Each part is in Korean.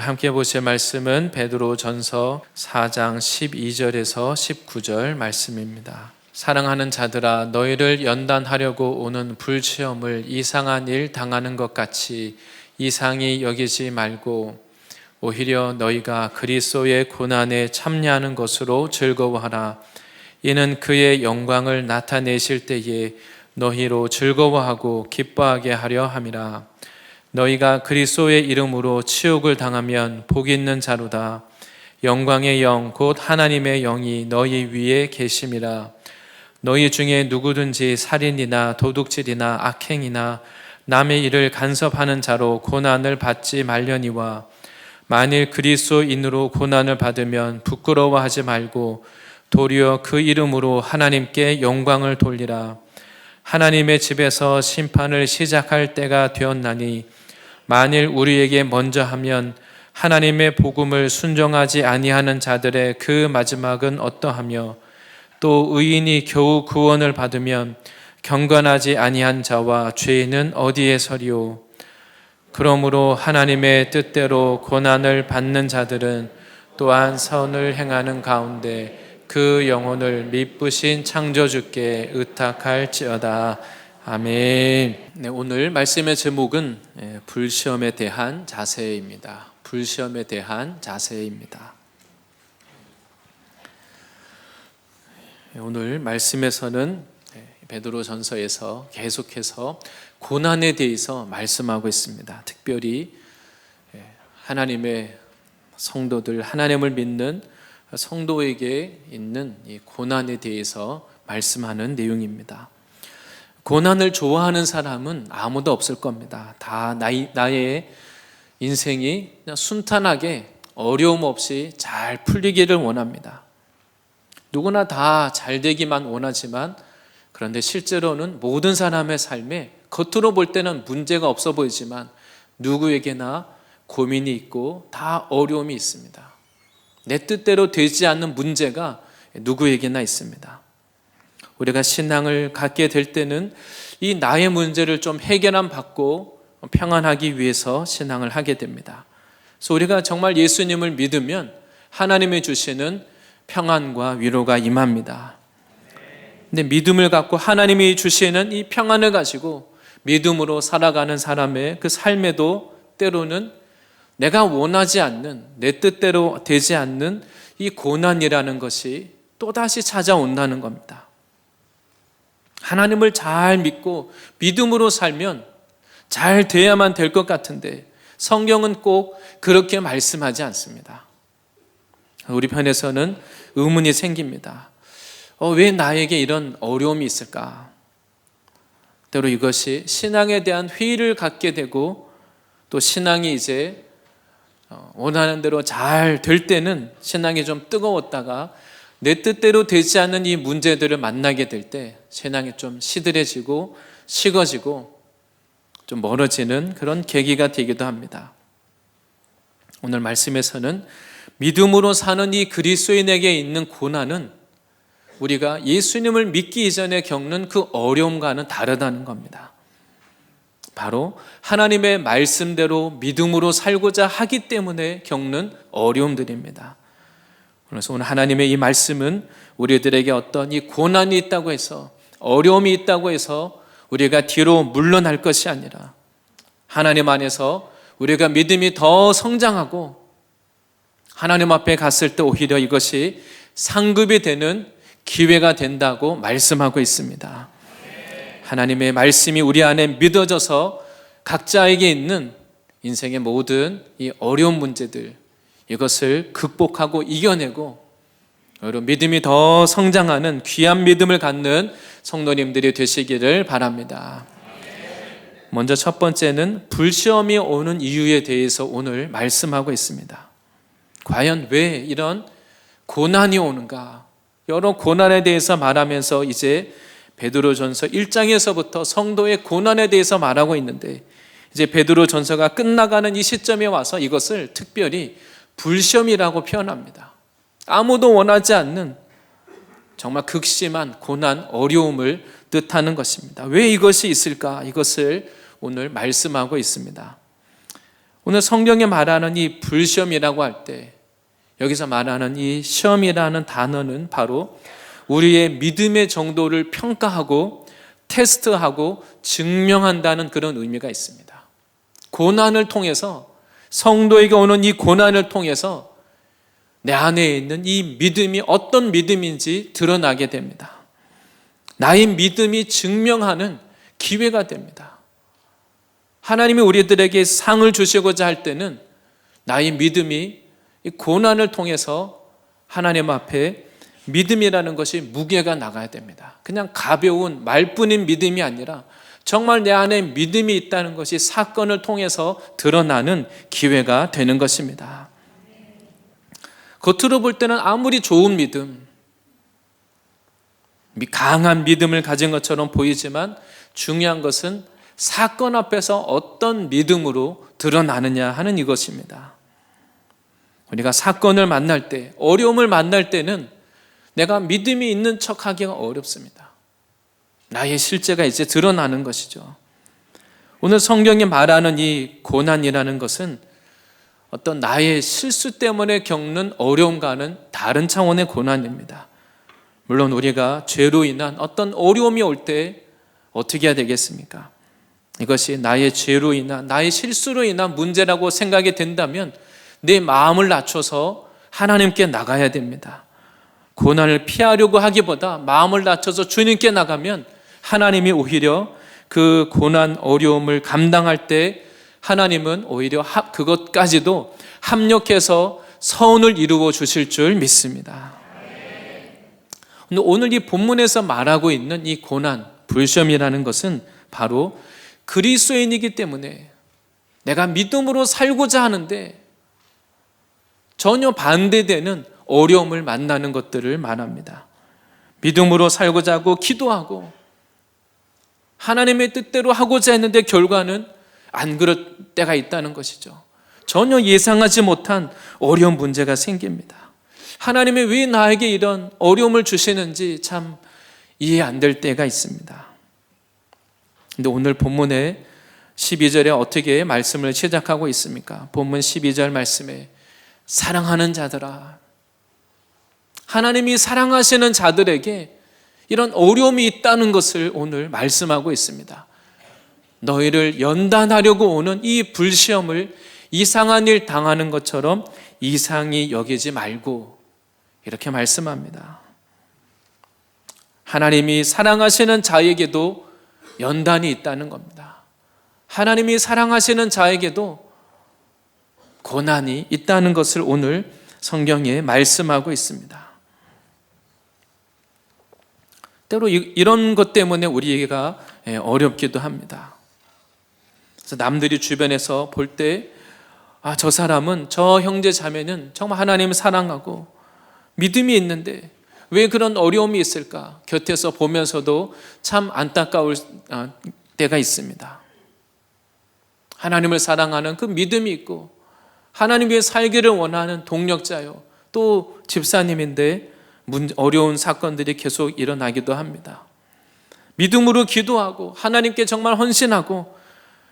오늘 함께 보실 말씀은 베드로전서 4장 12절에서 19절 말씀입니다. 사랑하는 자들아, 너희를 연단하려고 오는 불시험을 이상한 일 당하는 것 같이 이상히 여기지 말고 오히려 너희가 그리스도의 고난에 참여하는 것으로 즐거워하라. 이는 그의 영광을 나타내실 때에 너희로 즐거워하고 기뻐하게 하려 함이라. 너희가 그리스도의 이름으로 치욕을 당하면 복 있는 자로다. 영광의 영 곧 하나님의 영이 너희 위에 계심이라. 너희 중에 누구든지 살인이나 도둑질이나 악행이나 남의 일을 간섭하는 자로 고난을 받지 말려니와 만일 그리스도인으로 고난을 받으면 부끄러워하지 말고 도리어 그 이름으로 하나님께 영광을 돌리라. 하나님의 집에서 심판을 시작할 때가 되었나니 만일 우리에게 먼저 하면 하나님의 복음을 순종하지 아니하는 자들의 그 마지막은 어떠하며 또 의인이 겨우 구원을 받으면 경건하지 아니한 자와 죄인은 어디에 서리오. 그러므로 하나님의 뜻대로 고난을 받는 자들은 또한 선을 행하는 가운데 그 영혼을 미쁘신 창조주께 의탁할지어다. 아멘. 네, 오늘 말씀의 제목은 불시험에 대한 자세입니다. 불시험에 대한 자세입니다. 오늘 말씀에서는 베드로전서에서 계속해서 고난에 대해서 말씀하고 있습니다. 특별히 하나님의 성도들, 하나님을 믿는 성도에게 있는 이 고난에 대해서 말씀하는 내용입니다. 고난을 좋아하는 사람은 아무도 없을 겁니다. 다 나의 인생이 그냥 순탄하게 어려움 없이 잘 풀리기를 원합니다. 누구나 다 잘 되기만 원하지만 그런데 실제로는 모든 사람의 삶에 겉으로 볼 때는 문제가 없어 보이지만 누구에게나 고민이 있고 다 어려움이 있습니다. 내 뜻대로 되지 않는 문제가 누구에게나 있습니다. 우리가 신앙을 갖게 될 때는 이 나의 문제를 좀 해결함 받고 평안하기 위해서 신앙을 하게 됩니다. 그래서 우리가 정말 예수님을 믿으면 하나님이 주시는 평안과 위로가 임합니다. 근데 믿음을 갖고 하나님이 주시는 이 평안을 가지고 믿음으로 살아가는 사람의 그 삶에도 때로는 내가 원하지 않는, 내 뜻대로 되지 않는 이 고난이라는 것이 또다시 찾아온다는 겁니다. 하나님을 잘 믿고 믿음으로 살면 잘 돼야만 될 것 같은데 성경은 꼭 그렇게 말씀하지 않습니다. 우리 편에서는 의문이 생깁니다. 왜 나에게 이런 어려움이 있을까? 때로 이것이 신앙에 대한 회의를 갖게 되고 또 신앙이 이제 원하는 대로 잘 될 때는 신앙이 좀 뜨거웠다가 내 뜻대로 되지 않는 이 문제들을 만나게 될 때 신앙이 좀 시들해지고 식어지고 좀 멀어지는 그런 계기가 되기도 합니다. 오늘 말씀에서는 믿음으로 사는 이 그리스도인에게 있는 고난은 우리가 예수님을 믿기 이전에 겪는 그 어려움과는 다르다는 겁니다. 바로 하나님의 말씀대로 믿음으로 살고자 하기 때문에 겪는 어려움들입니다. 그래서 오늘 하나님의 이 말씀은 우리들에게 어떤 이 고난이 있다고 해서 어려움이 있다고 해서 우리가 뒤로 물러날 것이 아니라 하나님 안에서 우리가 믿음이 더 성장하고 하나님 앞에 갔을 때 오히려 이것이 상급이 되는 기회가 된다고 말씀하고 있습니다. 하나님의 말씀이 우리 안에 믿어져서 각자에게 있는 인생의 모든 이 어려운 문제들 이것을 극복하고 이겨내고 여러분 믿음이 더 성장하는 귀한 믿음을 갖는 성도님들이 되시기를 바랍니다. 먼저 첫 번째는 불시험이 오는 이유에 대해서 오늘 말씀하고 있습니다. 과연 왜 이런 고난이 오는가? 여러 고난에 대해서 말하면서 이제 베드로전서 1장에서부터 성도의 고난에 대해서 말하고 있는데 이제 베드로전서가 끝나가는 이 시점에 와서 이것을 특별히 불시험이라고 표현합니다. 아무도 원하지 않는 정말 극심한 고난, 어려움을 뜻하는 것입니다. 왜 이것이 있을까? 이것을 오늘 말씀하고 있습니다. 오늘 성경에 말하는 이 불시험이라고 할 때 여기서 말하는 이 시험이라는 단어는 바로 우리의 믿음의 정도를 평가하고 테스트하고 증명한다는 그런 의미가 있습니다. 고난을 통해서, 성도에게 오는 이 고난을 통해서 내 안에 있는 이 믿음이 어떤 믿음인지 드러나게 됩니다. 나의 믿음이 증명하는 기회가 됩니다. 하나님이 우리들에게 상을 주시고자 할 때는 나의 믿음이 이 고난을 통해서 하나님 앞에 믿음이라는 것이 무게가 나가야 됩니다. 그냥 가벼운 말뿐인 믿음이 아니라 정말 내 안에 믿음이 있다는 것이 사건을 통해서 드러나는 기회가 되는 것입니다. 겉으로 볼 때는 아무리 좋은 믿음, 강한 믿음을 가진 것처럼 보이지만 중요한 것은 사건 앞에서 어떤 믿음으로 드러나느냐 하는 이것입니다. 우리가 사건을 만날 때, 어려움을 만날 때는 내가 믿음이 있는 척하기가 어렵습니다. 나의 실제가 이제 드러나는 것이죠. 오늘 성경이 말하는 이 고난이라는 것은 어떤 나의 실수 때문에 겪는 어려움과는 다른 차원의 고난입니다. 물론 우리가 죄로 인한 어떤 어려움이 올 때 어떻게 해야 되겠습니까? 이것이 나의 죄로 인한, 나의 실수로 인한 문제라고 생각이 된다면 내 마음을 낮춰서 하나님께 나가야 됩니다. 고난을 피하려고 하기보다 마음을 낮춰서 주님께 나가면 하나님이 오히려 그 고난 어려움을 감당할 때 하나님은 오히려 그것까지도 합력해서 선을 이루어 주실 줄 믿습니다. 오늘 이 본문에서 말하고 있는 이 고난, 불시험이라는 것은 바로 그리스도인이기 때문에 내가 믿음으로 살고자 하는데 전혀 반대되는 어려움을 만나는 것들을 말합니다. 믿음으로 살고자 하고 기도하고 하나님의 뜻대로 하고자 했는데 결과는 안 그럴 때가 있다는 것이죠. 전혀 예상하지 못한 어려운 문제가 생깁니다. 하나님이 왜 나에게 이런 어려움을 주시는지 참 이해 안 될 때가 있습니다. 근데 오늘 본문의 12절에 어떻게 말씀을 시작하고 있습니까? 본문 12절 말씀에 사랑하는 자들아, 하나님이 사랑하시는 자들에게 이런 어려움이 있다는 것을 오늘 말씀하고 있습니다. 너희를 연단하려고 오는 이 불시험을 이상한 일 당하는 것처럼 이상히 여기지 말고 이렇게 말씀합니다. 하나님이 사랑하시는 자에게도 연단이 있다는 겁니다. 하나님이 사랑하시는 자에게도 고난이 있다는 것을 오늘 성경에 말씀하고 있습니다. 때로 이런 것 때문에 우리가 어렵기도 합니다. 그래서 남들이 주변에서 볼 때 저 사람은, 저 형제 자매는 정말 하나님을 사랑하고 믿음이 있는데 왜 그런 어려움이 있을까? 곁에서 보면서도 참 안타까울 때가 있습니다. 하나님을 사랑하는 그 믿음이 있고 하나님 위해 살기를 원하는 동력자요, 또 집사님인데 어려운 사건들이 계속 일어나기도 합니다. 믿음으로 기도하고 하나님께 정말 헌신하고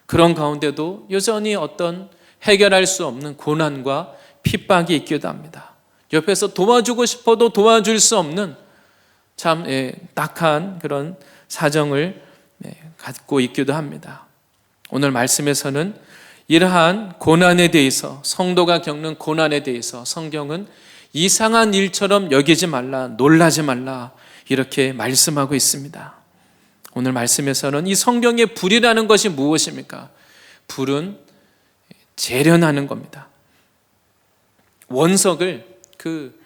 그런 가운데도 여전히 어떤 해결할 수 없는 고난과 핍박이 있기도 합니다. 옆에서 도와주고 싶어도 도와줄 수 없는 참 딱한 그런 사정을 갖고 있기도 합니다. 오늘 말씀에서는 이러한 고난에 대해서, 성도가 겪는 고난에 대해서 성경은 이상한 일처럼 여기지 말라, 놀라지 말라 이렇게 말씀하고 있습니다. 오늘 말씀에서는 이 성경의 불이라는 것이 무엇입니까? 불은 재련하는 겁니다. 원석을 그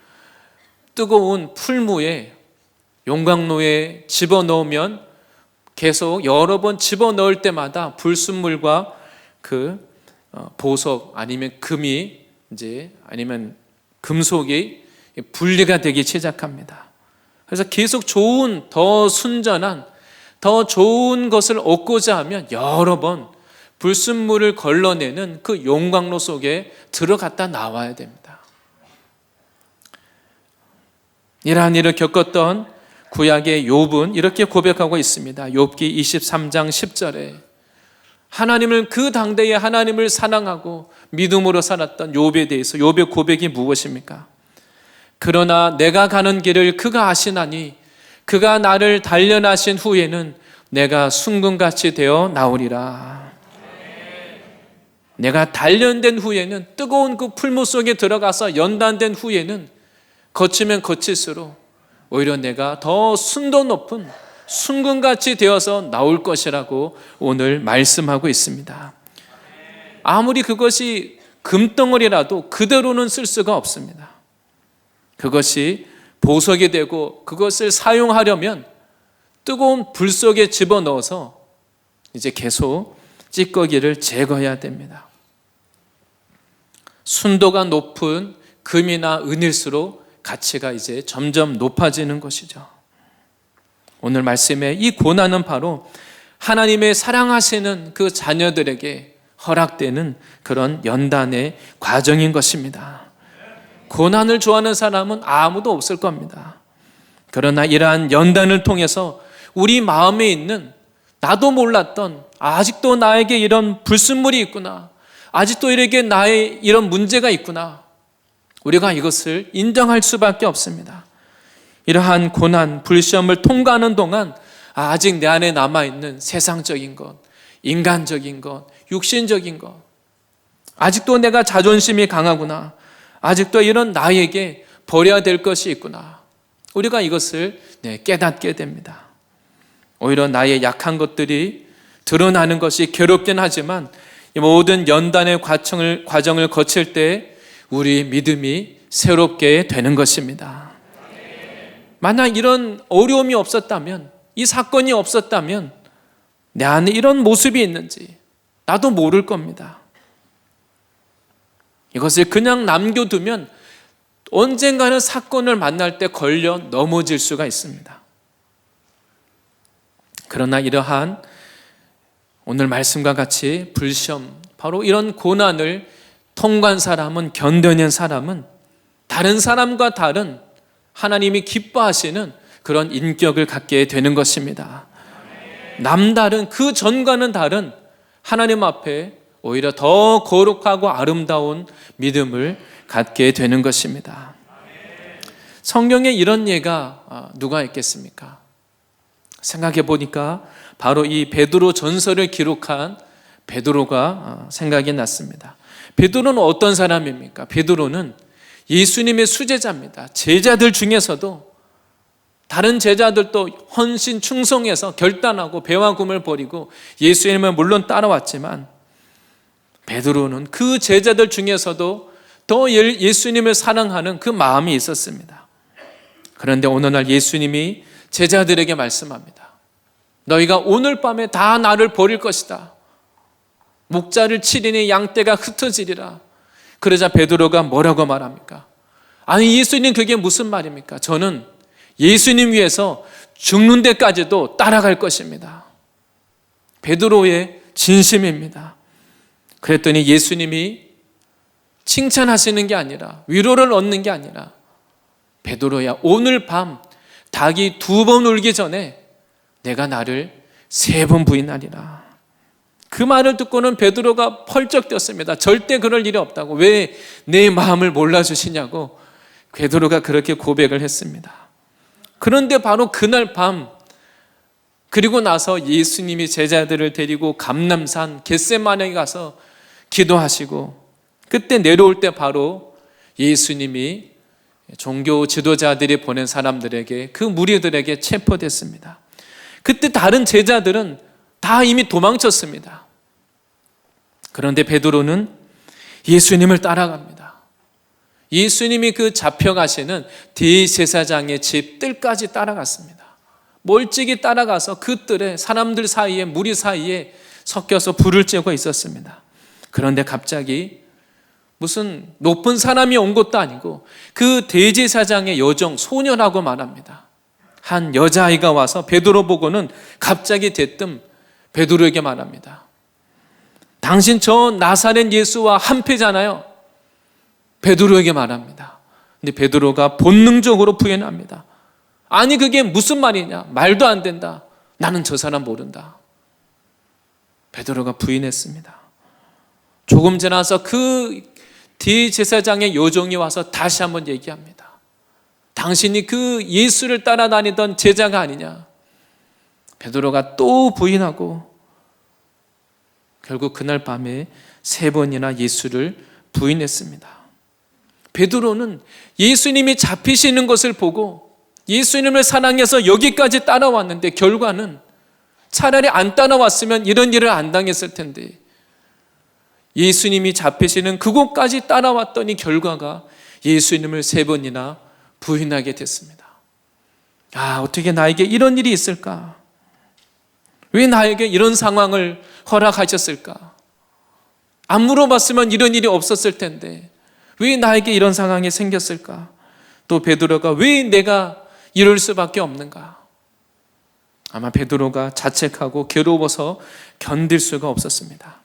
뜨거운 풀무에, 용광로에 집어넣으면 계속 여러 번 집어넣을 때마다 불순물과 그 보석 아니면 금이 아니면 금속이 분리가 되기 시작합니다. 그래서 계속 좋은, 더 순전한, 더 좋은 것을 얻고자 하면 여러 번 불순물을 걸러내는 그 용광로 속에 들어갔다 나와야 됩니다. 이러한 일을 겪었던 구약의 욥은 이렇게 고백하고 있습니다. 욥기 23장 10절에 하나님을 그 당대에 하나님을 사랑하고 믿음으로 살았던 욥에 대해서 욥의 고백이 무엇입니까? 그러나 내가 가는 길을 그가 아시나니 그가 나를 단련하신 후에는 내가 순금같이 되어 나오리라. 내가 단련된 후에는, 뜨거운 그 풀무 속에 들어가서 연단된 후에는 거치면 거칠수록 오히려 내가 더 순도 높은 순금같이 되어서 나올 것이라고 오늘 말씀하고 있습니다. 아무리 그것이 금덩어리라도 그대로는 쓸 수가 없습니다. 그것이 보석이 되고 그것을 사용하려면 뜨거운 불 속에 집어넣어서 이제 계속 찌꺼기를 제거해야 됩니다. 순도가 높은 금이나 은일수록 가치가 이제 점점 높아지는 것이죠. 오늘 말씀에 이 고난은 바로 하나님의 사랑하시는 그 자녀들에게 허락되는 그런 연단의 과정인 것입니다. 고난을 좋아하는 사람은 아무도 없을 겁니다. 그러나 이러한 연단을 통해서 우리 마음에 있는 나도 몰랐던, 아직도 나에게 이런 불순물이 있구나, 아직도 이렇게 나의 이런 문제가 있구나, 우리가 이것을 인정할 수밖에 없습니다. 이러한 고난, 불시험을 통과하는 동안 아직 내 안에 남아있는 세상적인 것, 인간적인 것, 육신적인 것, 아직도 내가 자존심이 강하구나, 아직도 이런 나에게 버려야 될 것이 있구나, 우리가 이것을 깨닫게 됩니다. 오히려 나의 약한 것들이 드러나는 것이 괴롭긴 하지만 이 모든 연단의 과정을 거칠 때 우리 믿음이 새롭게 되는 것입니다. 만약 이런 어려움이 없었다면, 이 사건이 없었다면 내 안에 이런 모습이 있는지 나도 모를 겁니다. 이것을 그냥 남겨두면 언젠가는 사건을 만날 때 걸려 넘어질 수가 있습니다. 그러나 이러한 오늘 말씀과 같이 불시험, 바로 이런 고난을 통과한 사람은, 견뎌낸 사람은 다른 사람과 다른 하나님이 기뻐하시는 그런 인격을 갖게 되는 것입니다. 남다른, 그 전과는 다른 하나님 앞에 오히려 더 거룩하고 아름다운 믿음을 갖게 되는 것입니다. 성경에 이런 예가 누가 있겠습니까? 생각해 보니까 바로 이 베드로 전설을 기록한 베드로가 생각이 났습니다. 베드로는 어떤 사람입니까? 베드로는 예수님의 수제자입니다. 제자들 중에서도 다른 제자들도 헌신 충성해서 결단하고 배와 금을 버리고 예수님을 물론 따라왔지만 베드로는 그 제자들 중에서도 더 예수님을 사랑하는 그 마음이 있었습니다. 그런데 어느 날 예수님이 제자들에게 말씀합니다. 너희가 오늘 밤에 다 나를 버릴 것이다. 목자를 치리니 양떼가 흩어지리라. 그러자 베드로가 뭐라고 말합니까? 아니 예수님, 그게 무슨 말입니까? 저는 예수님 위해서 죽는 데까지도 따라갈 것입니다. 베드로의 진심입니다. 그랬더니 예수님이 칭찬하시는 게 아니라, 위로를 얻는 게 아니라, 베드로야, 오늘 밤 닭이 2번 울기 전에 내가 나를 3번 부인하리라. 그 말을 듣고는 베드로가 펄쩍 뛰었습니다. 절대 그럴 일이 없다고, 왜 내 마음을 몰라주시냐고 베드로가 그렇게 고백을 했습니다. 그런데 바로 그날 밤, 그리고 나서 예수님이 제자들을 데리고 감람산 겟세마네에 가서 기도하시고, 그때 내려올 때 바로 예수님이 종교 지도자들이 보낸 사람들에게, 그 무리들에게 체포됐습니다. 그때 다른 제자들은 다 이미 도망쳤습니다. 그런데 베드로는 예수님을 따라갑니다. 예수님이 그 잡혀가시는 대제사장의 집 뜰까지 따라갔습니다. 멀찍이 따라가서 그 뜰에 사람들 사이에, 무리 사이에 섞여서 불을 쬐고 있었습니다. 그런데 갑자기 무슨 높은 사람이 온 것도 아니고 그 대제사장의 여종, 소녀라고 말합니다. 한 여자아이가 와서 베드로 보고는 갑자기 대뜸 베드로에게 말합니다. 당신 저 나사렛 예수와 한패잖아요. 베드로에게 말합니다. 근데 베드로가 본능적으로 부인합니다. 아니 그게 무슨 말이냐, 말도 안 된다, 나는 저 사람 모른다. 베드로가 부인했습니다. 조금 지나서 그 대제사장의 요종이 와서 다시 한번 얘기합니다. 당신이 그 예수를 따라다니던 제자가 아니냐. 베드로가 또 부인하고 결국 그날 밤에 3번이나 예수를 부인했습니다. 베드로는 예수님이 잡히시는 것을 보고 예수님을 사랑해서 여기까지 따라왔는데 결과는 차라리 안 따라왔으면 이런 일을 안 당했을 텐데 예수님이 잡히시는 그곳까지 따라왔더니 결과가 예수님을 3번이나 부인하게 됐습니다. 어떻게 나에게 이런 일이 있을까? 왜 나에게 이런 상황을 허락하셨을까? 안 물어봤으면 이런 일이 없었을 텐데 왜 나에게 이런 상황이 생겼을까? 또 베드로가 왜 내가 이럴 수밖에 없는가? 아마 베드로가 자책하고 괴로워서 견딜 수가 없었습니다.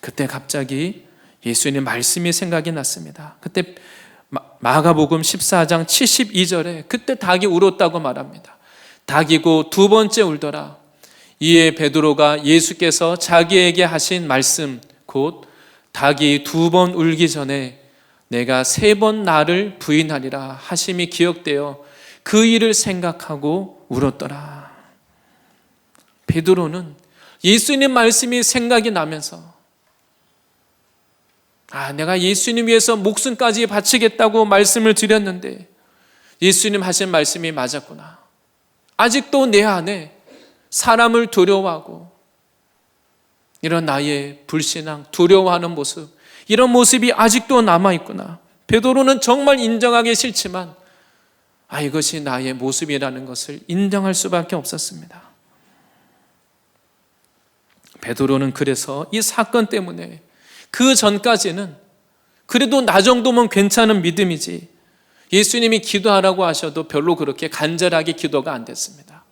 그때 갑자기 예수님 말씀이 생각이 났습니다. 그때 마가복음 14장 72절에 그때 닭이 울었다고 말합니다. 닭이고 2번째 울더라. 이에 베드로가 예수께서 자기에게 하신 말씀 곧 닭이 2번 울기 전에 내가 3번 나를 부인하리라 하심이 기억되어 그 일을 생각하고 울었더라. 베드로는 예수님 말씀이 생각이 나면서 내가 예수님 위해서 목숨까지 바치겠다고 말씀을 드렸는데 예수님 하신 말씀이 맞았구나. 아직도 내 안에 사람을 두려워하고 이런 나의 불신앙, 두려워하는 모습, 이런 모습이 아직도 남아있구나. 베드로는 정말 인정하기 싫지만 이것이 나의 모습이라는 것을 인정할 수밖에 없었습니다. 베드로는 그래서 이 사건 때문에 그 전까지는 그래도 나 정도면 괜찮은 믿음이지 예수님이 기도하라고 하셔도 별로 그렇게 간절하게 기도가 안 됐습니다.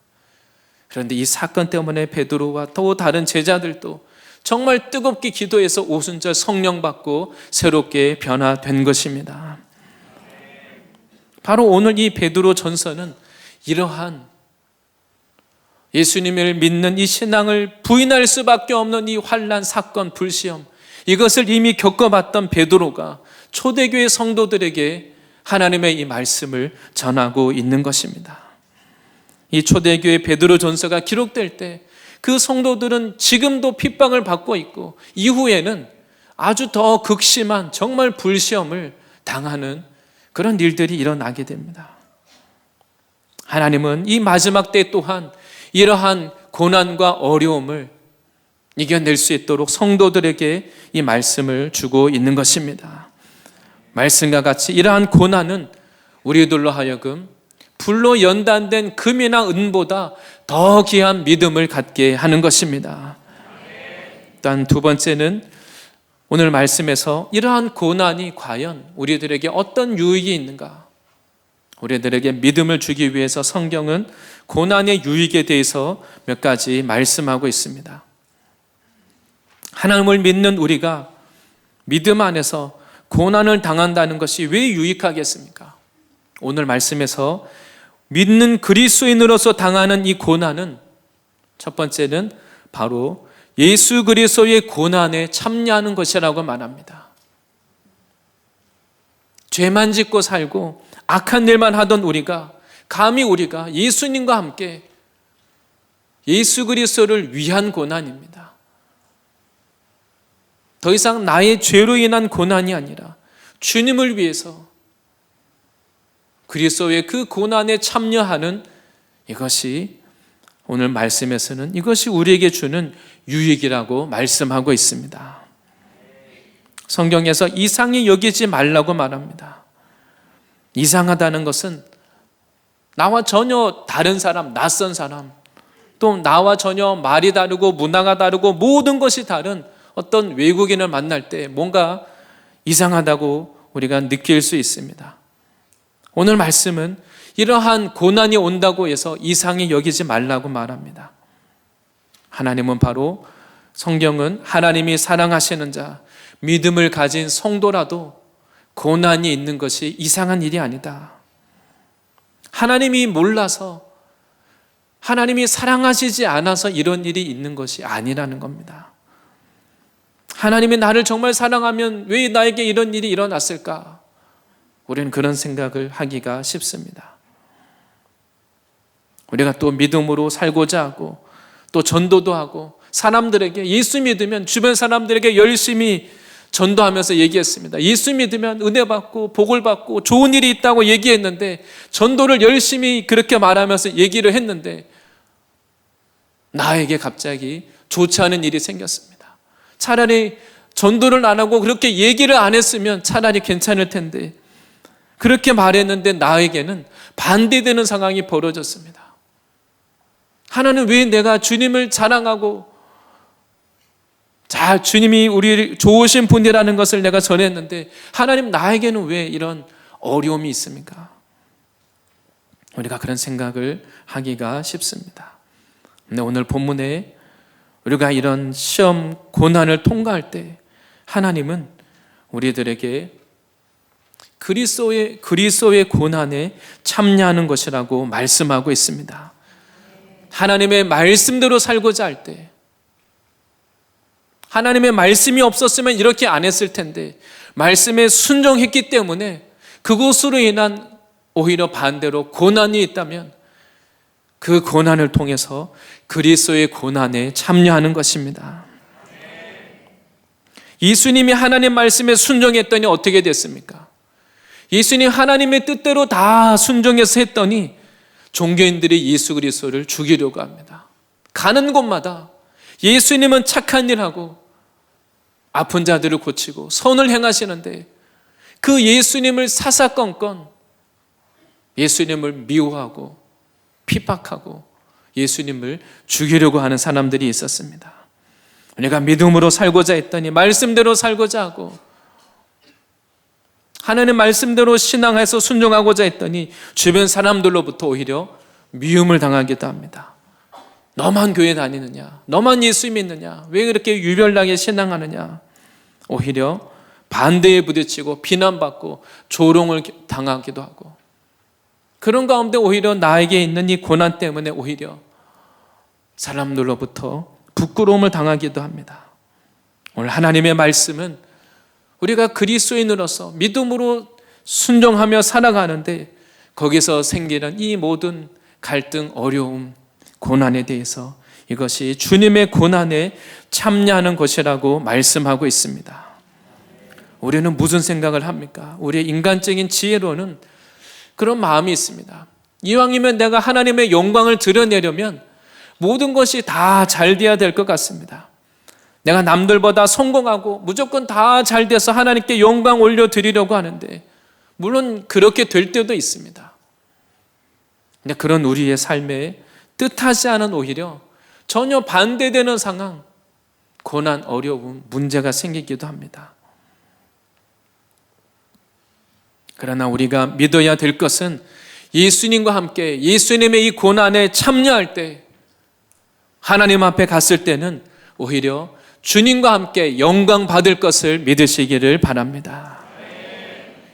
그런데 이 사건 때문에 베드로와 또 다른 제자들도 정말 뜨겁게 기도해서 오순절 성령 받고 새롭게 변화된 것입니다. 바로 오늘 이 베드로 전서는 이러한 예수님을 믿는 이 신앙을 부인할 수밖에 없는 이 환난, 사건, 불시험, 이것을 이미 겪어봤던 베드로가 초대교회 성도들에게 하나님의 이 말씀을 전하고 있는 것입니다. 이 초대교회 베드로 전서가 기록될 때 그 성도들은 지금도 핍박을 받고 있고 이후에는 아주 더 극심한 정말 불시험을 당하는 그런 일들이 일어나게 됩니다. 하나님은 이 마지막 때 또한 이러한 고난과 어려움을 이겨낼 수 있도록 성도들에게 이 말씀을 주고 있는 것입니다. 말씀과 같이 이러한 고난은 우리들로 하여금 불로 연단된 금이나 은보다 더 귀한 믿음을 갖게 하는 것입니다. 또한 2번째는 오늘 말씀에서 이러한 고난이 과연 우리들에게 어떤 유익이 있는가? 우리들에게 믿음을 주기 위해서 성경은 고난의 유익에 대해서 몇 가지 말씀하고 있습니다. 하나님을 믿는 우리가 믿음 안에서 고난을 당한다는 것이 왜 유익하겠습니까? 오늘 말씀에서 믿는 그리스도인으로서 당하는 이 고난은 첫 번째는 바로 예수 그리스도의 고난에 참여하는 것이라고 말합니다. 죄만 짓고 살고 악한 일만 하던 우리가 감히 우리가 예수님과 함께 예수 그리스도를 위한 고난입니다. 더 이상 나의 죄로 인한 고난이 아니라 주님을 위해서 그리스도의 그 고난에 참여하는 이것이 오늘 말씀에서는 이것이 우리에게 주는 유익이라고 말씀하고 있습니다. 성경에서 이상히 여기지 말라고 말합니다. 이상하다는 것은 나와 전혀 다른 사람, 낯선 사람, 또 나와 전혀 말이 다르고 문화가 다르고 모든 것이 다른 어떤 외국인을 만날 때 뭔가 이상하다고 우리가 느낄 수 있습니다. 오늘 말씀은 이러한 고난이 온다고 해서 이상히 여기지 말라고 말합니다. 하나님은 바로 성경은 하나님이 사랑하시는 자, 믿음을 가진 성도라도 고난이 있는 것이 이상한 일이 아니다. 하나님이 몰라서 하나님이 사랑하시지 않아서 이런 일이 있는 것이 아니라는 겁니다. 하나님이 나를 정말 사랑하면 왜 나에게 이런 일이 일어났을까? 우리는 그런 생각을 하기가 쉽습니다. 우리가 또 믿음으로 살고자 하고 또 전도도 하고 사람들에게 예수 믿으면 주변 사람들에게 열심히 전도하면서 얘기했습니다. 예수 믿으면 은혜 받고 복을 받고 좋은 일이 있다고 얘기했는데 전도를 열심히 그렇게 말하면서 얘기를 했는데 나에게 갑자기 좋지 않은 일이 생겼습니다. 차라리 전도를 안 하고 그렇게 얘기를 안 했으면 차라리 괜찮을 텐데 그렇게 말했는데 나에게는 반대되는 상황이 벌어졌습니다. 하나는 왜 내가 주님을 자랑하고 주님이 우리 좋으신 분이라는 것을 내가 전했는데 하나님 나에게는 왜 이런 어려움이 있습니까? 우리가 그런 생각을 하기가 쉽습니다. 근데 오늘 본문에 우리가 이런 시험, 고난을 통과할 때 하나님은 우리들에게 그리스도의 고난에 참여하는 것이라고 말씀하고 있습니다. 하나님의 말씀대로 살고자 할 때, 하나님의 말씀이 없었으면 이렇게 안 했을 텐데 말씀에 순종했기 때문에 그것으로 인한 오히려 반대로 고난이 있다면 그 고난을 통해서 그리스도의 고난에 참여하는 것입니다. 예수님이 하나님 말씀에 순종했더니 어떻게 됐습니까? 예수님 하나님의 뜻대로 다 순종해서 했더니 종교인들이 예수 그리스도를 죽이려고 합니다. 가는 곳마다 예수님은 착한 일하고 아픈 자들을 고치고 선을 행하시는데 그 예수님을 사사건건 예수님을 미워하고 핍박하고 예수님을 죽이려고 하는 사람들이 있었습니다. 우리가 믿음으로 살고자 했더니 말씀대로 살고자 하고 하나님 말씀대로 신앙해서 순종하고자 했더니 주변 사람들로부터 오히려 미움을 당하기도 합니다. 너만 교회 다니느냐? 너만 예수 믿느냐? 왜 그렇게 유별나게 신앙하느냐? 오히려 반대에 부딪히고 비난받고 조롱을 당하기도 하고 그런 가운데 오히려 나에게 있는 이 고난 때문에 오히려 사람들로부터 부끄러움을 당하기도 합니다. 오늘 하나님의 말씀은 우리가 그리스도인으로서 믿음으로 순종하며 살아가는데 거기서 생기는 이 모든 갈등, 어려움, 고난에 대해서 이것이 주님의 고난에 참여하는 것이라고 말씀하고 있습니다. 우리는 무슨 생각을 합니까? 우리의 인간적인 지혜로는 그런 마음이 있습니다. 이왕이면 내가 하나님의 영광을 드러내려면 모든 것이 다 잘 돼야 될 것 같습니다. 내가 남들보다 성공하고 무조건 다 잘 돼서 하나님께 영광 올려드리려고 하는데 물론 그렇게 될 때도 있습니다. 근데 그런 우리의 삶에 뜻하지 않은 오히려 전혀 반대되는 상황, 고난, 어려움, 문제가 생기기도 합니다. 그러나 우리가 믿어야 될 것은 예수님과 함께 예수님의 이 고난에 참여할 때 하나님 앞에 갔을 때는 오히려 주님과 함께 영광 받을 것을 믿으시기를 바랍니다.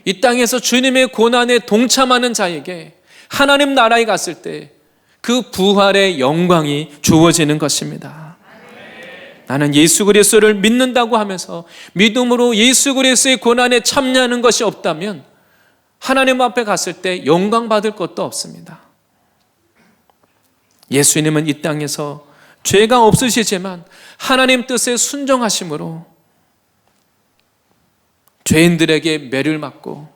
이 땅에서 주님의 고난에 동참하는 자에게 하나님 나라에 갔을 때 그 부활의 영광이 주어지는 것입니다. 나는 예수 그리스도를 믿는다고 하면서 믿음으로 예수 그리스도의 고난에 참여하는 것이 없다면 하나님 앞에 갔을 때 영광 받을 것도 없습니다. 예수님은 이 땅에서 죄가 없으시지만 하나님 뜻에 순종하심으로 죄인들에게 매를 맞고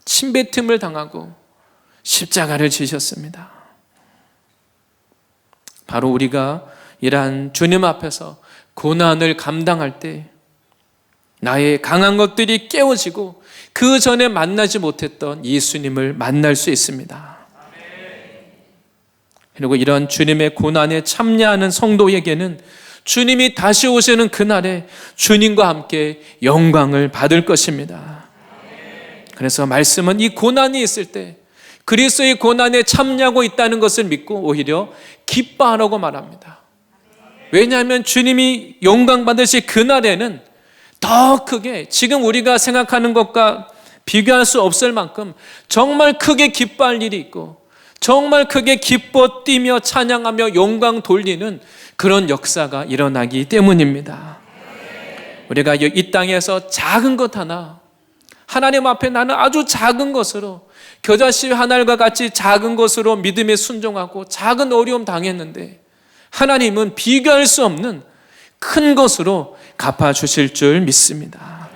침뱉음을 당하고 십자가를 지셨습니다. 바로 우리가 이러한 주님 앞에서 고난을 감당할 때 나의 강한 것들이 깨워지고 그 전에 만나지 못했던 예수님을 만날 수 있습니다. 그리고 이런 주님의 고난에 참여하는 성도에게는 주님이 다시 오시는 그날에 주님과 함께 영광을 받을 것입니다. 그래서 말씀은 이 고난이 있을 때 그리스도의 고난에 참여하고 있다는 것을 믿고 오히려 기뻐하라고 말합니다. 왜냐하면 주님이 영광 받으실 그날에는 더 크게 지금 우리가 생각하는 것과 비교할 수 없을 만큼 정말 크게 기뻐할 일이 있고 정말 크게 기뻐 뛰며 찬양하며 영광 돌리는 그런 역사가 일어나기 때문입니다. 우리가 이 땅에서 작은 것 하나, 하나님 앞에 나는 아주 작은 것으로, 겨자씨 하나과 같이 작은 것으로 믿음에 순종하고 작은 어려움 당했는데 하나님은 비교할 수 없는 큰 것으로 갚아주실 줄 믿습니다.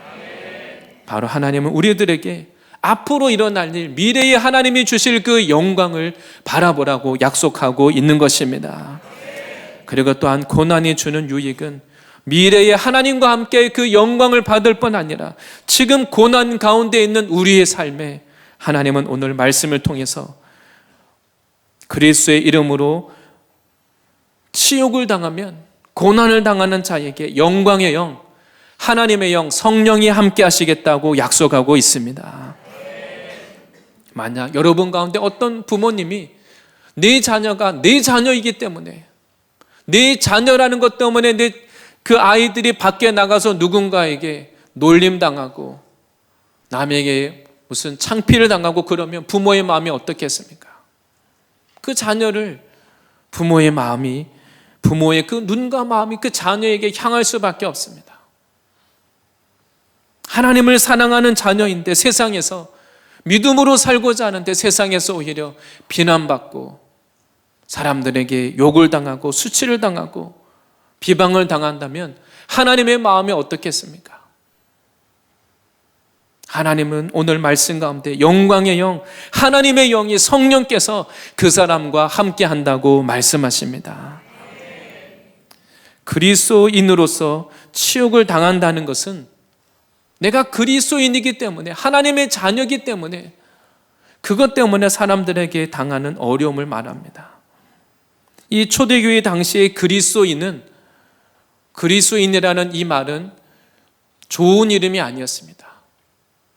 바로 하나님은 우리들에게 앞으로 일어날 일, 미래에 하나님이 주실 그 영광을 바라보라고 약속하고 있는 것입니다. 그리고 또한 고난이 주는 유익은 미래에 하나님과 함께 그 영광을 받을 뿐 아니라 지금 고난 가운데 있는 우리의 삶에 하나님은 오늘 말씀을 통해서 그리스도의 이름으로 치욕을 당하면 고난을 당하는 자에게 영광의 영, 하나님의 영, 성령이 함께 하시겠다고 약속하고 있습니다. 만약 여러분 가운데 어떤 부모님이 내 자녀가 내 자녀이기 때문에, 내 자녀라는 것 때문에 그 아이들이 밖에 나가서 누군가에게 놀림당하고 남에게 무슨 창피를 당하고 그러면 부모의 마음이 어떻겠습니까? 그 자녀를 부모의 그 눈과 마음이 그 자녀에게 향할 수밖에 없습니다. 하나님을 사랑하는 자녀인데 세상에서 믿음으로 살고자 하는데 세상에서 오히려 비난받고 사람들에게 욕을 당하고 수치를 당하고 비방을 당한다면 하나님의 마음이 어떻겠습니까? 하나님은 오늘 말씀 가운데 영광의 영, 하나님의 영이 성령께서 그 사람과 함께 한다고 말씀하십니다. 그리스도인으로서 치욕을 당한다는 것은 내가 그리스도인이기 때문에, 하나님의 자녀이기 때문에, 그것 때문에 사람들에게 당하는 어려움을 말합니다. 이 초대교회 당시의 그리스도인이라는 이 말은 좋은 이름이 아니었습니다.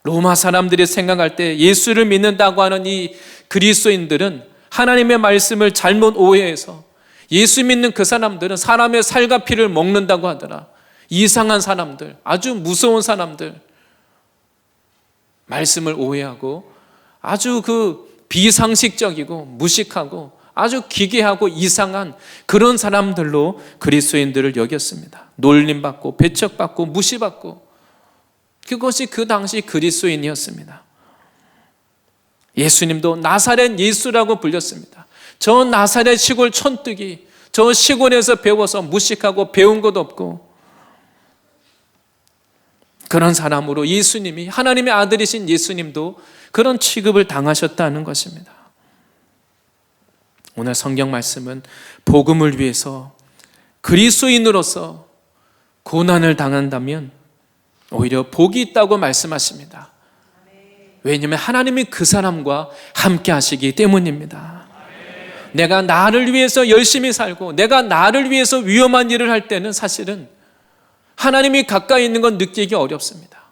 로마 사람들이 생각할 때 예수를 믿는다고 하는 이 그리스도인들은 하나님의 말씀을 잘못 오해해서 예수 믿는 그 사람들은 사람의 살과 피를 먹는다고 하더라. 이상한 사람들, 아주 무서운 사람들, 말씀을 오해하고 아주 그 비상식적이고 무식하고 아주 기괴하고 이상한 그런 사람들로 그리스도인들을 여겼습니다. 놀림받고 배척받고 무시받고, 그것이 그 당시 그리스도인이었습니다. 예수님도 나사렛 예수라고 불렸습니다. 저 나사렛 시골 촌뜨기, 저 시골에서 배워서 무식하고 배운 것 없고 그런 사람으로 예수님이, 하나님의 아들이신 예수님도 그런 취급을 당하셨다는 것입니다. 오늘 성경 말씀은 복음을 위해서 그리스도인으로서 고난을 당한다면 오히려 복이 있다고 말씀하십니다. 왜냐하면 하나님이 그 사람과 함께 하시기 때문입니다. 내가 나를 위해서 열심히 살고 내가 나를 위해서 위험한 일을 할 때는 사실은 하나님이 가까이 있는 건 느끼기 어렵습니다.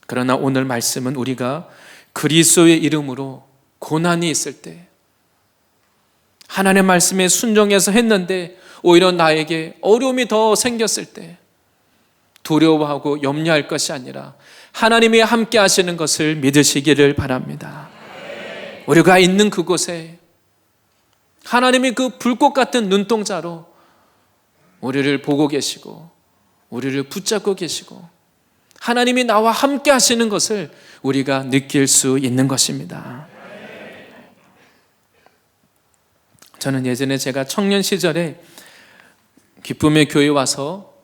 그러나 오늘 말씀은 우리가 그리스도의 이름으로 고난이 있을 때, 하나님의 말씀에 순종해서 했는데 오히려 나에게 어려움이 더 생겼을 때 두려워하고 염려할 것이 아니라 하나님이 함께 하시는 것을 믿으시기를 바랍니다. 우리가 있는 그곳에 하나님이 그 불꽃 같은 눈동자로 우리를 보고 계시고 우리를 붙잡고 계시고 하나님이 나와 함께 하시는 것을 우리가 느낄 수 있는 것입니다. 저는 예전에 제가 청년 시절에 기쁨의 교회 와서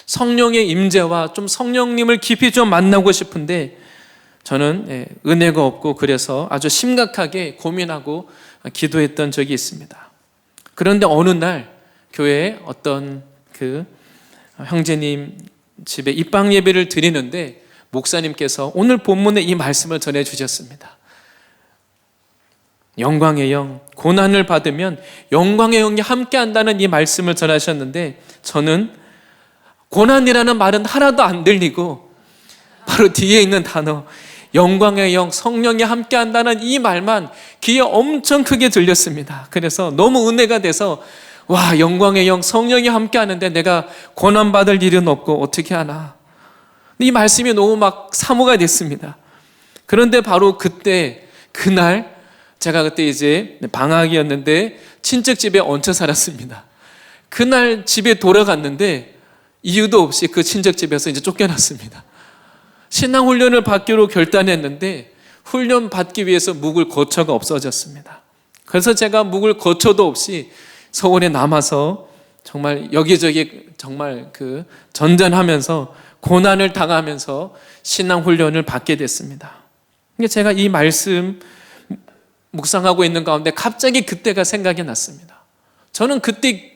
성령의 임재와 좀 성령님을 깊이 좀 만나고 싶은데 저는 은혜가 없고 그래서 아주 심각하게 고민하고 기도했던 적이 있습니다. 그런데 어느 날 교회에 어떤 그 형제님 집에 입방 예배를 드리는데 목사님께서 오늘 본문에 이 말씀을 전해 주셨습니다. 영광의 영, 고난을 받으면 영광의 영이 함께 한다는 이 말씀을 전하셨는데 저는 고난이라는 말은 하나도 안 들리고 바로 뒤에 있는 단어 영광의 영, 성령이 함께 한다는 이 말만 귀에 엄청 크게 들렸습니다. 그래서 너무 은혜가 돼서 와, 영광의 영, 성령이 함께 하는데 내가 고난받을 일은 없고 어떻게 하나. 이 말씀이 너무 막 사모가 됐습니다. 그런데 바로 그날 제가 그때 이제 방학이었는데 친척 집에 얹혀 살았습니다. 그날 집에 돌아갔는데 이유도 없이 그 친척집에서 이제 쫓겨났습니다. 신앙훈련을 받기로 결단했는데 훈련 받기 위해서 묵을 거처가 없어졌습니다. 그래서 제가 묵을 거처도 없이 서울에 남아서 정말 여기저기 정말 그 전전하면서 고난을 당하면서 신앙훈련을 받게 됐습니다. 제가 이 말씀 묵상하고 있는 가운데 갑자기 그때가 생각이 났습니다. 저는 그때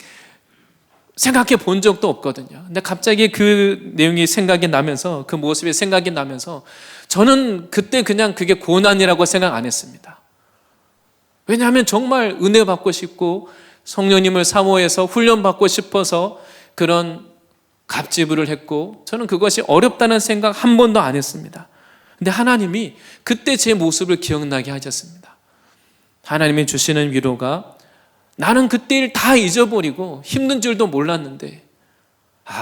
생각해 본 적도 없거든요. 근데 갑자기 그 내용이 생각이 나면서, 그 모습이 생각이 나면서 저는 그때 그냥 그게 고난이라고 생각 안 했습니다. 왜냐하면 정말 은혜 받고 싶고 성령님을 사모해서 훈련받고 싶어서 그런 갑질을 했고, 저는 그것이 어렵다는 생각 한 번도 안 했습니다. 근데 하나님이 그때 제 모습을 기억나게 하셨습니다. 하나님이 주시는 위로가, 나는 그때 일 다 잊어버리고 힘든 줄도 몰랐는데,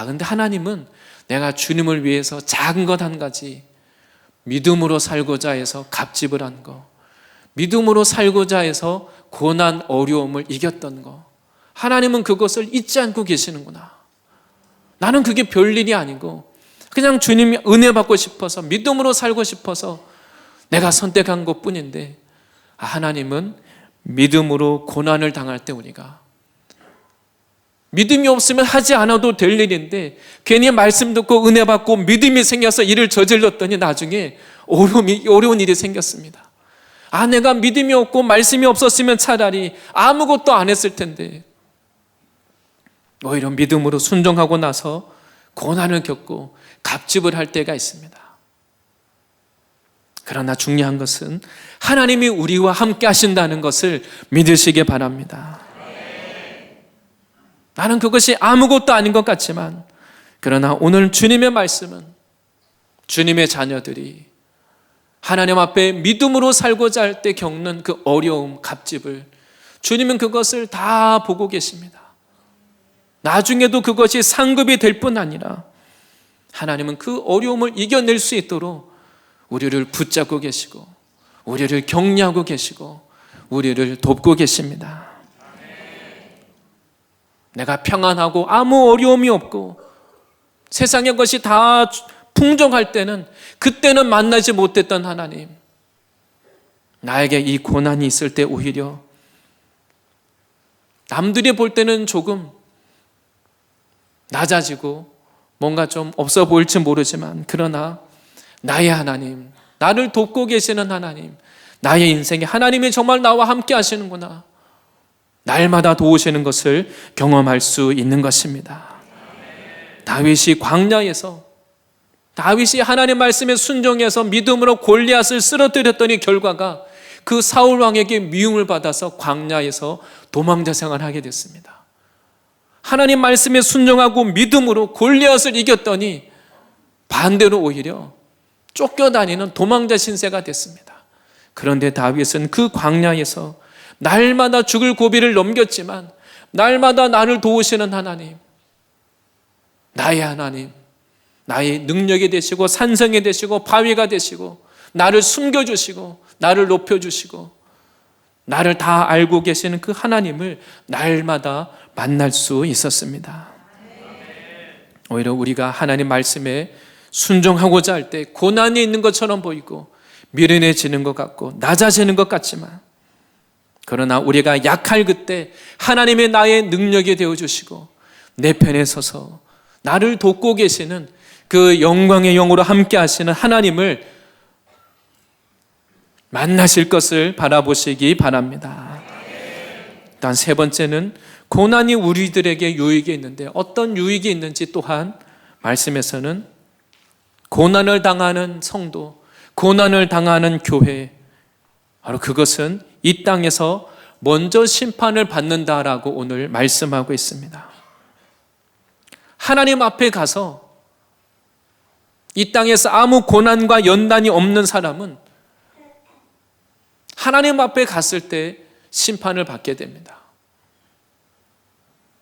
근데 하나님은 내가 주님을 위해서 작은 것 한 가지, 믿음으로 살고자 해서 갑질을 한 거, 믿음으로 살고자 해서 고난 어려움을 이겼던 거, 하나님은 그것을 잊지 않고 계시는구나. 나는 그게 별일이 아니고 그냥 주님이 은혜 받고 싶어서 믿음으로 살고 싶어서 내가 선택한 것뿐인데, 하나님은 믿음으로 고난을 당할 때 우리가 믿음이 없으면 하지 않아도 될 일인데 괜히 말씀 듣고 은혜 받고 믿음이 생겨서 일을 저질렀더니 나중에 어려운 일이 생겼습니다. 내가 믿음이 없고 말씀이 없었으면 차라리 아무것도 안 했을 텐데, 오히려 믿음으로 순종하고 나서 고난을 겪고 갑질을 할 때가 있습니다. 그러나 중요한 것은 하나님이 우리와 함께 하신다는 것을 믿으시기 바랍니다. 나는 그것이 아무것도 아닌 것 같지만, 그러나 오늘 주님의 말씀은 주님의 자녀들이 하나님 앞에 믿음으로 살고자 할 때 겪는 그 어려움, 갑질을 주님은 그것을 다 보고 계십니다. 나중에도 그것이 상급이 될 뿐 아니라 하나님은 그 어려움을 이겨낼 수 있도록 우리를 붙잡고 계시고 우리를 격려하고 계시고 우리를 돕고 계십니다. 내가 평안하고 아무 어려움이 없고 세상의 것이 다 풍족할 때는, 그때는 만나지 못했던 하나님, 나에게 이 고난이 있을 때 오히려 남들이 볼 때는 조금 낮아지고 뭔가 좀 없어 보일지 모르지만, 그러나 나의 하나님, 나를 돕고 계시는 하나님, 나의 인생에 하나님이 정말 나와 함께 하시는구나, 날마다 도우시는 것을 경험할 수 있는 것입니다. 다윗이 광야에서, 다윗이 하나님 말씀에 순종해서 믿음으로 골리앗을 쓰러뜨렸더니 결과가 그 사울 왕에게 미움을 받아서 광야에서 도망자 생활을 하게 됐습니다. 하나님 말씀에 순종하고 믿음으로 골리앗을 이겼더니 반대로 오히려 쫓겨다니는 도망자 신세가 됐습니다. 그런데 다윗은 그 광야에서 날마다 죽을 고비를 넘겼지만 날마다 나를 도우시는 하나님, 나의 하나님, 나의 능력이 되시고 산성이 되시고 바위가 되시고 나를 숨겨주시고 나를 높여주시고 나를 다 알고 계시는 그 하나님을 날마다 만날 수 있었습니다. 오히려 우리가 하나님 말씀에 순종하고자 할 때 고난이 있는 것처럼 보이고 미련해지는 것 같고 낮아지는 것 같지만, 그러나 우리가 약할 그때 하나님의 나의 능력이 되어주시고 내 편에 서서 나를 돕고 계시는 그 영광의 영으로 함께 하시는 하나님을 만나실 것을 바라보시기 바랍니다. 일단 세 번째는 고난이 우리들에게 유익이 있는데, 어떤 유익이 있는지 또한 말씀에서는 고난을 당하는 성도, 고난을 당하는 교회, 바로 그것은 이 땅에서 먼저 심판을 받는다라고 오늘 말씀하고 있습니다. 하나님 앞에 가서 이 땅에서 아무 고난과 연단이 없는 사람은 하나님 앞에 갔을 때 심판을 받게 됩니다.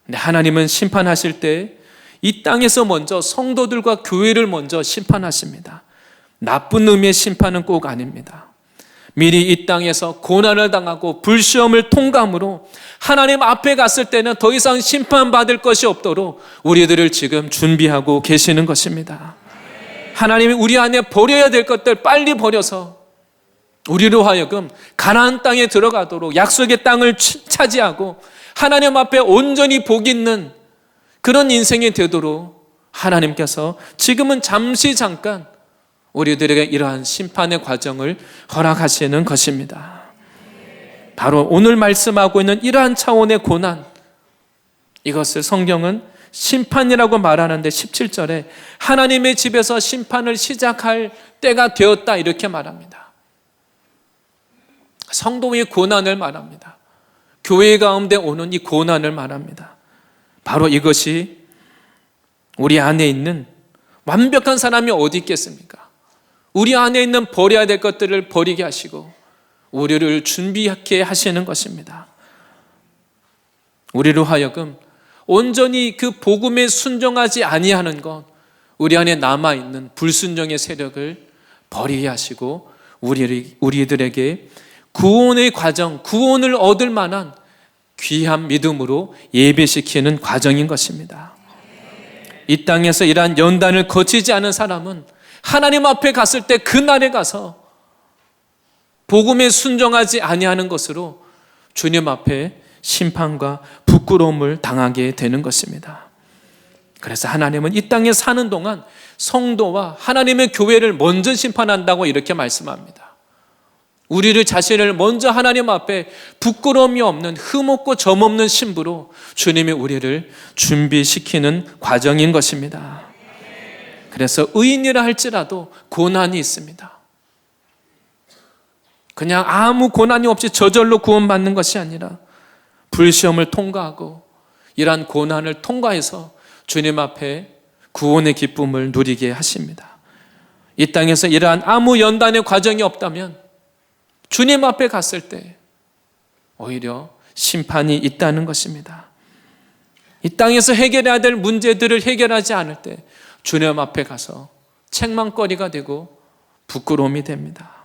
근데 하나님은 심판하실 때 이 땅에서 먼저 성도들과 교회를 먼저 심판하십니다. 나쁜 의미의 심판은 꼭 아닙니다. 미리 이 땅에서 고난을 당하고 불시험을 통과함으로 하나님 앞에 갔을 때는 더 이상 심판받을 것이 없도록 우리들을 지금 준비하고 계시는 것입니다. 하나님이 우리 안에 버려야 될 것들 빨리 버려서 우리로 하여금 가나안 땅에 들어가도록 약속의 땅을 차지하고 하나님 앞에 온전히 복 있는 그런 인생이 되도록 하나님께서 지금은 잠깐 우리들에게 이러한 심판의 과정을 허락하시는 것입니다. 바로 오늘 말씀하고 있는 이러한 차원의 고난, 이것을 성경은 심판이라고 말하는데 17절에 하나님의 집에서 심판을 시작할 때가 되었다 이렇게 말합니다. 성도의 고난을 말합니다. 교회 가운데 오는 이 고난을 말합니다. 바로 이것이 우리 안에 있는 완벽한 사람이 어디 있겠습니까? 우리 안에 있는 버려야 될 것들을 버리게 하시고 우리를 준비하게 하시는 것입니다. 우리로 하여금 온전히 그 복음에 순종하지 아니하는 것, 우리 안에 남아있는 불순종의 세력을 버리게 하시고 우리들에게 구원의 과정, 구원을 얻을 만한 귀한 믿음으로 예배시키는 과정인 것입니다. 이 땅에서 이러한 연단을 거치지 않은 사람은 하나님 앞에 갔을 때 그날에 가서 복음에 순종하지 아니하는 것으로 주님 앞에 심판과 부끄러움을 당하게 되는 것입니다. 그래서 하나님은 이 땅에 사는 동안 성도와 하나님의 교회를 먼저 심판한다고 이렇게 말씀합니다. 우리를 자신을 먼저 하나님 앞에 부끄러움이 없는 흠없고 점없는 신부로 주님이 우리를 준비시키는 과정인 것입니다. 그래서 의인이라 할지라도 고난이 있습니다. 그냥 아무 고난이 없이 저절로 구원받는 것이 아니라 불시험을 통과하고 이러한 고난을 통과해서 주님 앞에 구원의 기쁨을 누리게 하십니다. 이 땅에서 이러한 아무 연단의 과정이 없다면 주님 앞에 갔을 때 오히려 심판이 있다는 것입니다. 이 땅에서 해결해야 될 문제들을 해결하지 않을 때 주님 앞에 가서 책망거리가 되고 부끄러움이 됩니다.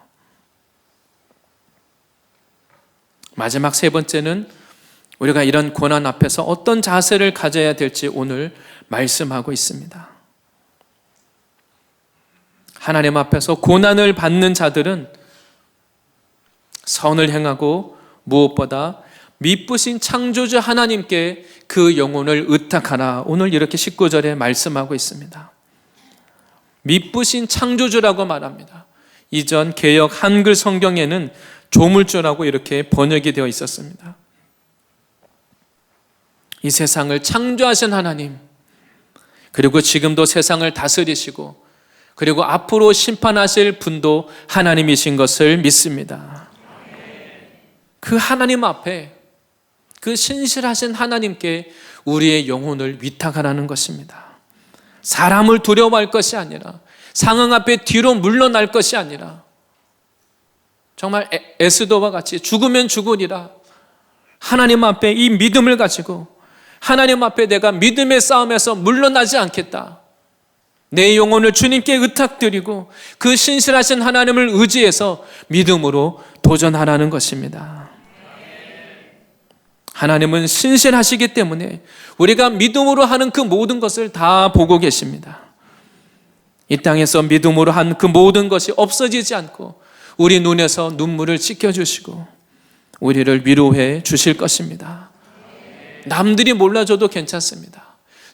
마지막 세 번째는 우리가 이런 고난 앞에서 어떤 자세를 가져야 될지 오늘 말씀하고 있습니다. 하나님 앞에서 고난을 받는 자들은 선을 행하고 무엇보다 미쁘신 창조주 하나님께 그 영혼을 의탁하라. 오늘 이렇게 19절에 말씀하고 있습니다. 미쁘신 창조주라고 말합니다. 이전 개역 한글 성경에는 조물주라고 이렇게 번역이 되어 있었습니다. 이 세상을 창조하신 하나님, 그리고 지금도 세상을 다스리시고 그리고 앞으로 심판하실 분도 하나님이신 것을 믿습니다. 그 하나님 앞에 그 신실하신 하나님께 우리의 영혼을 위탁하라는 것입니다. 사람을 두려워할 것이 아니라 상황 앞에 뒤로 물러날 것이 아니라 정말 에스더와 같이 죽으면 죽으리라 하나님 앞에 이 믿음을 가지고 하나님 앞에 내가 믿음의 싸움에서 물러나지 않겠다. 내 영혼을 주님께 의탁드리고 그 신실하신 하나님을 의지해서 믿음으로 도전하라는 것입니다. 하나님은 신실하시기 때문에 우리가 믿음으로 하는 그 모든 것을 다 보고 계십니다. 이 땅에서 믿음으로 한 그 모든 것이 없어지지 않고 우리 눈에서 눈물을 씻겨주시고 우리를 위로해 주실 것입니다. 남들이 몰라줘도 괜찮습니다.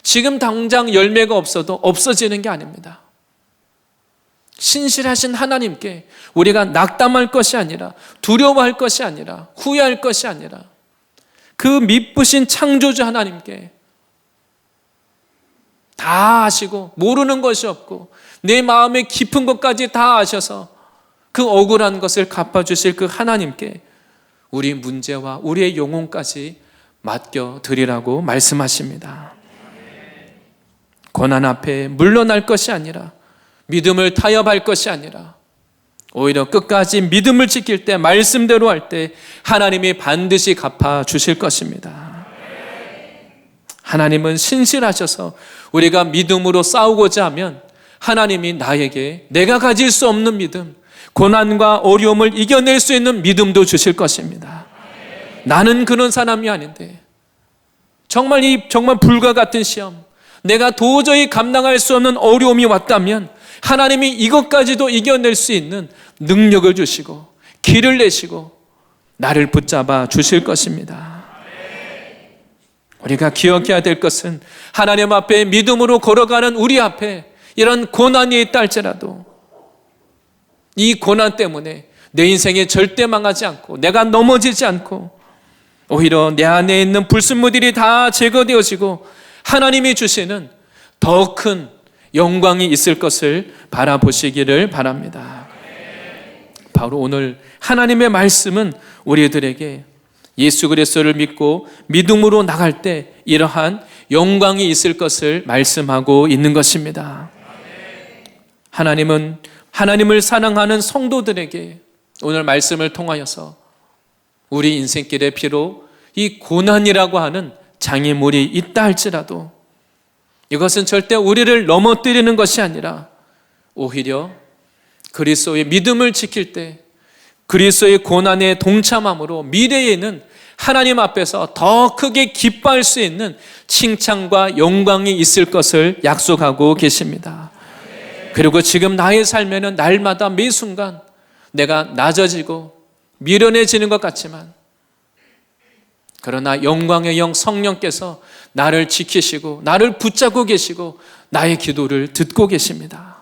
지금 당장 열매가 없어도 없어지는 게 아닙니다. 신실하신 하나님께 우리가 낙담할 것이 아니라 두려워할 것이 아니라 후회할 것이 아니라 그 미쁘신 창조주 하나님께 다 아시고 모르는 것이 없고 내 마음의 깊은 것까지 다 아셔서 그 억울한 것을 갚아주실 그 하나님께 우리 문제와 우리의 영혼까지 맡겨드리라고 말씀하십니다. 고난 앞에 물러날 것이 아니라 믿음을 타협할 것이 아니라 오히려 끝까지 믿음을 지킬 때 말씀대로 할 때 하나님이 반드시 갚아주실 것입니다. 하나님은 신실하셔서 우리가 믿음으로 싸우고자 하면 하나님이 나에게 내가 가질 수 없는 믿음, 고난과 어려움을 이겨낼 수 있는 믿음도 주실 것입니다. 나는 그런 사람이 아닌데 정말 불과 같은 시험, 내가 도저히 감당할 수 없는 어려움이 왔다면 하나님이 이것까지도 이겨낼 수 있는 능력을 주시고 길을 내시고 나를 붙잡아 주실 것입니다. 우리가 기억해야 될 것은 하나님 앞에 믿음으로 걸어가는 우리 앞에 이런 고난이 있다 할지라도 이 고난 때문에 내 인생에 절대 망하지 않고 내가 넘어지지 않고 오히려 내 안에 있는 불순물들이 다 제거되어지고 하나님이 주시는 더 큰 영광이 있을 것을 바라보시기를 바랍니다. 바로 오늘 하나님의 말씀은 우리들에게 예수 그리스도를 믿고 믿음으로 나갈 때 이러한 영광이 있을 것을 말씀하고 있는 것입니다. 하나님은 하나님을 사랑하는 성도들에게 오늘 말씀을 통하여서 우리 인생길에 비록 이 고난이라고 하는 장애물이 있다 할지라도 이것은 절대 우리를 넘어뜨리는 것이 아니라 오히려 그리스도의 믿음을 지킬 때 그리스도의 고난에 동참함으로 미래에는 하나님 앞에서 더 크게 기뻐할 수 있는 칭찬과 영광이 있을 것을 약속하고 계십니다. 그리고 지금 나의 삶에는 날마다 매 순간 내가 낮아지고 미련해지는 것 같지만 그러나 영광의 영 성령께서 나를 지키시고 나를 붙잡고 계시고 나의 기도를 듣고 계십니다.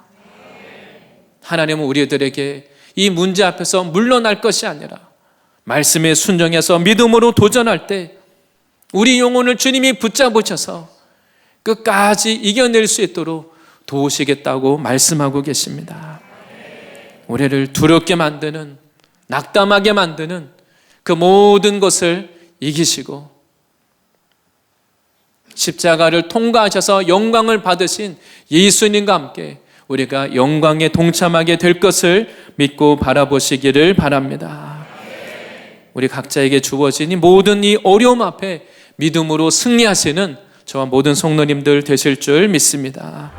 하나님은 우리들에게 이 문제 앞에서 물러날 것이 아니라 말씀에 순종해서 믿음으로 도전할 때 우리 영혼을 주님이 붙잡으셔서 끝까지 이겨낼 수 있도록 도우시겠다고 말씀하고 계십니다. 우리를 두렵게 만드는 낙담하게 만드는 그 모든 것을 이기시고 십자가를 통과하셔서 영광을 받으신 예수님과 함께 우리가 영광에 동참하게 될 것을 믿고 바라보시기를 바랍니다. 우리 각자에게 주어진 이 모든 이 어려움 앞에 믿음으로 승리하시는 저와 모든 성도님들 되실 줄 믿습니다.